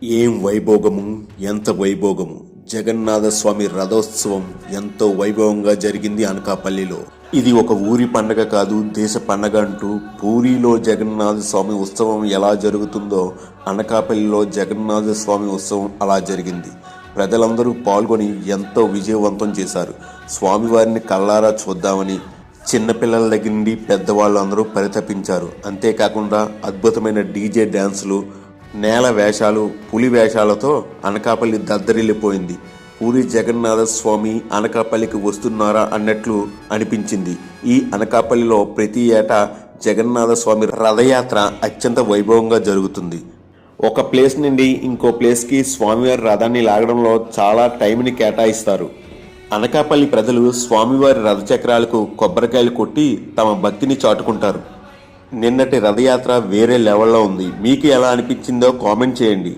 ఏం వైభోగము, ఎంత వైభోగము! జగన్నాథ స్వామి రథోత్సవం ఎంతో వైభవంగా జరిగింది అనకాపల్లిలో. ఇది ఒక ఊరి పండగ కాదు, దేశ పండగ అంటూ పూరిలో జగన్నాథ స్వామి ఉత్సవం ఎలా జరుగుతుందో అనకాపల్లిలో జగన్నాథ స్వామి ఉత్సవం అలా జరిగింది. ప్రజలందరూ పాల్గొని ఎంతో విజయవంతం చేశారు. స్వామివారిని కళ్ళారా చూద్దామని చిన్నపిల్లల దగ్గర నుండి పెద్దవాళ్ళందరూ పరితపించారు. అంతేకాకుండా అద్భుతమైన డీజే డ్యాన్సులు, నేల వేషాలు, పులి వేషాలతో అనకాపల్లి దద్దరిల్లిపోయింది. పూరి జగన్నాథ స్వామి అనకాపల్లికి వస్తున్నారా అన్నట్లు అనిపించింది. ఈ అనకాపల్లిలో ప్రతి ఏటా జగన్నాథ స్వామి రథయాత్ర అత్యంత వైభవంగా జరుగుతుంది. ఒక ప్లేస్ నుండి ఇంకో ప్లేస్కి స్వామివారి రథాన్ని లాగడంలో చాలా టైంని కేటాయిస్తారు. అనకాపల్లి ప్రజలు స్వామివారి రథచక్రాలకు కొబ్బరికాయలు కొట్టి తమ భక్తిని చాటుకుంటారు. నిన్నటి రథయాత్ర వేరే లెవెల్లో ఉంది. మీకు ఎలా అనిపించిందో కామెంట్ చేయండి.